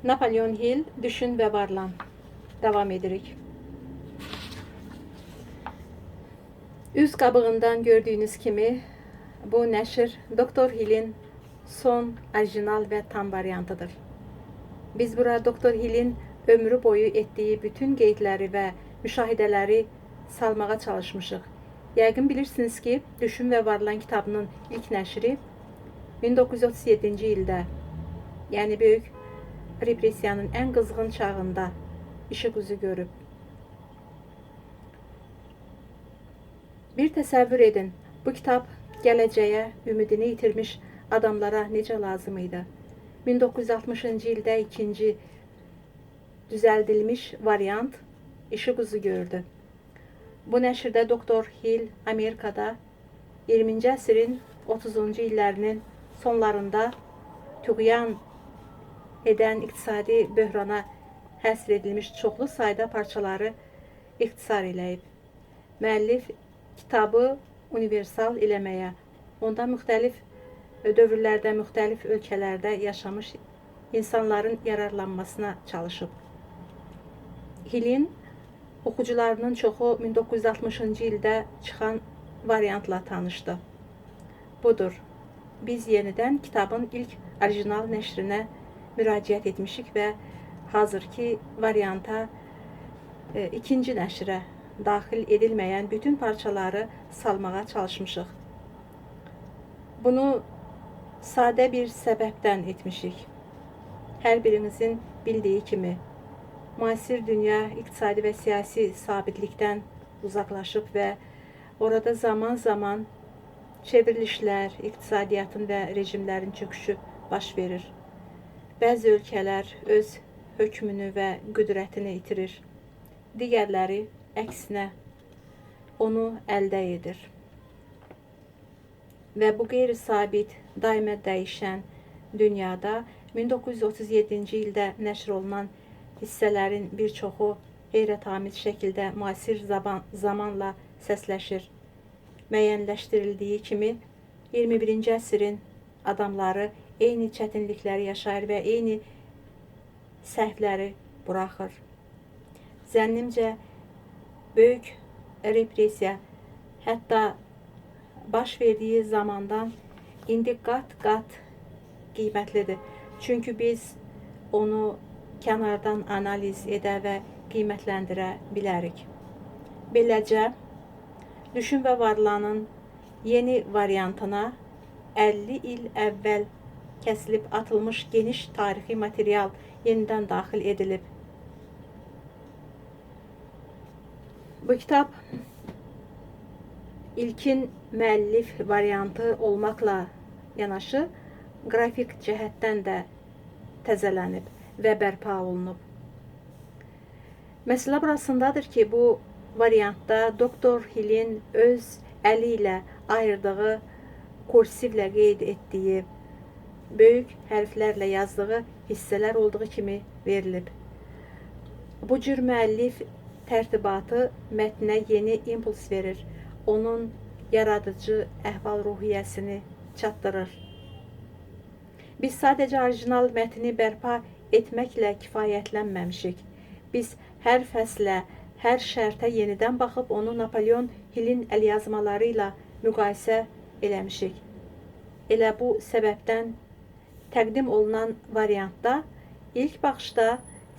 Napoleon Hill, Düşün ve Varlan. Devam edirik. Üz qabığından gördüğünüz kimi bu nəşr Doktor Hill'in son, orijinal ve tam variantıdır. Biz bura Doktor Hill'in ömrü boyu etdiyi bütün qeydləri və müşahidələri salmağa çalışmışıq. Yəqin bilirsiniz ki, Düşün ve Varlan kitabının ilk nəşri 1937-ci ildə, yəni böyük repressiyanın ən qızğın çağında işıq üzü görüb. Bir təsəvvür edin, bu kitab gələcəyə ümidini itirmiş adamlara necə lazım idi. 1960-cı ildə ikinci düzəldilmiş variant işıq üzü gördü. Bu nəşrdə Doktor Hill Amerikada 20-ci əsrin 30-cu illərinin sonlarında tüğyan edən iqtisadi böhrana həsr edilmiş çoxlu sayda parçaları ixtisar eləyib. Müəllif kitabı universal eləməyə, onda müxtəlif dövrlərdə, müxtəlif ölkələrdə yaşamış insanların yararlanmasına çalışıb. Hill'in oxucularının çoxu 1960-cı ildə çıxan variantla tanışdı. Budur, biz yenidən kitabın ilk orijinal nəşrinə müraciət etmişik və hazırki varianta ikinci nəşrə daxil edilməyən bütün parçaları salmağa çalışmışıq. Bunu sadə bir səbəbdən etmişik. Hər birinizin bildiyi kimi, müasir dünya iqtisadi və siyasi sabitlikdən uzaqlaşıb və orada zaman zaman çevrilişlər, iqtisadiyyatın və rejimlərin çöküşü baş verir. Bəzi ölkələr öz hökmünü və qüdrətini itirir. Digərləri əksinə onu əldə edir. Və bu qeyri-sabit, daimə dəyişən dünyada 1937-ci ildə nəşr olunan hissələrin bir çoxu heyrətamiz şəkildə müasir zamanla səsləşir. Müəyyənləşdirildiyi kimi 21-ci əsrin adamları eyni çətinlikləri yaşayır və eyni səhvləri buraxır. Zənnimcə, böyük repressiya hətta baş verdiyi zamandan indi qat-qat qiymətlidir. Çünki biz onu kənardan analiz edə və qiymətləndirə bilərik. Beləcə, Düşün və Varlanın yeni variantına 50 il əvvəl kəsilib atılmış geniş tarixi material yenidən daxil edilib. Bu kitab ilkin müəllif variantı olmaqla yanaşı qrafik cəhətdən də təzələnib və bərpa olunub. Məsələ burasındadır ki, bu variantda Doktor Hill'in öz əli ilə ayırdığı, kursivlə qeyd etdiyi, böyük hərflərlə yazdığı hissələr olduğu kimi verilib. Bu cür müəllif tərtibatı mətnə yeni impuls verir, onun yaradıcı əhval-ruhiyyəsini çatdırır. Biz sadəcə orijinal mətni bərpa etməklə kifayətlənməmişik. Biz hər fəslə, hər şərtə yenidən baxıb onu Napoleon Hill'in əlyazmaları ilə müqayisə eləmişik. Elə bu səbəbdən təqdim olunan variantda ilk baxışda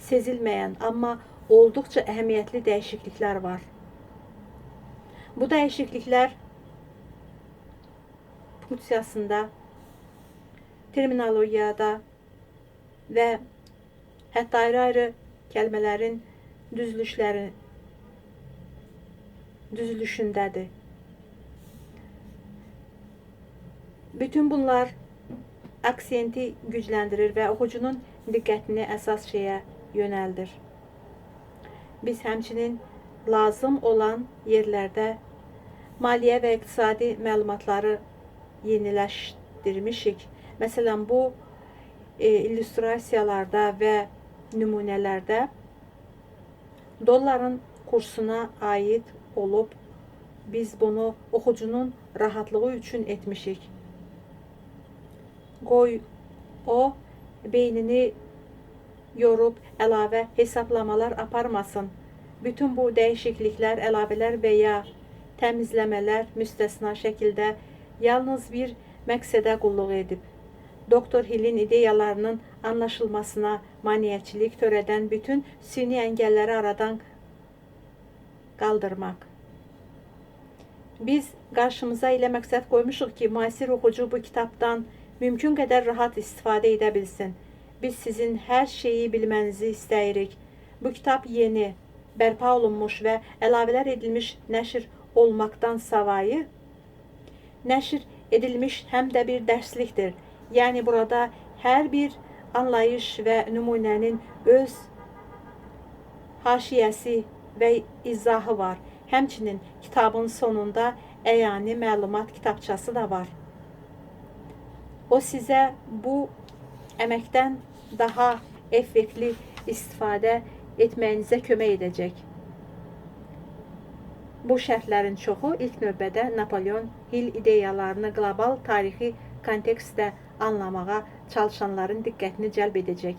sezilməyən, amma olduqca əhəmiyyətli dəyişikliklər var. Bu dəyişikliklər funksiyasında, terminologiyada və hətta ayrı-ayrı kəlmələrin düzülüşündədir. Bütün bunlar aksenti gücləndirir və oxucunun diqqətini əsas şeyə yönəldir. Biz həmçinin lazım olan yerlərdə maliyyə və iqtisadi məlumatları yeniləşdirmişik. Məsələn, bu illüstrasiyalarda və nümunələrdə dolların kursuna aid olub, biz bunu oxucunun rahatlığı üçün etmişik. Qoy o beynini yorub əlavə hesablamalar aparmasın. Bütün bu dəyişikliklər, əlavələr və ya təmizləmələr müstəsna şəkildə yalnız bir məqsədə qulluq edib. Doktor Hillin ideyalarının anlaşılmasına maneəçilik törədən bütün süni əngəlləri aradan qaldırmaq. Biz qarşımıza elə məqsəd qoymuşuq ki, müasir oxucu bu kitabdan mümkün qədər rahat istifadə edə bilsin. Biz sizin hər şeyi bilmənizi istəyirik. Bu kitab yeni, bərpa olunmuş və əlavələr edilmiş nəşr olmaqdan savayı, nəşr edilmiş həm də bir dərslikdir. Yəni burada hər bir anlayış və nümunənin öz haşiyəsi və izahı var. Həmçinin kitabın sonunda əyani məlumat kitabçası da var. O sizə bu əməkdən daha effektli istifadə etməyinizə kömək edəcək. Bu şərtlərin çoxu ilk növbədə Napoleon Hill ideyalarını qlobal tarixi kontekstdə anlamağa çalışanların diqqətini cəlb edəcək.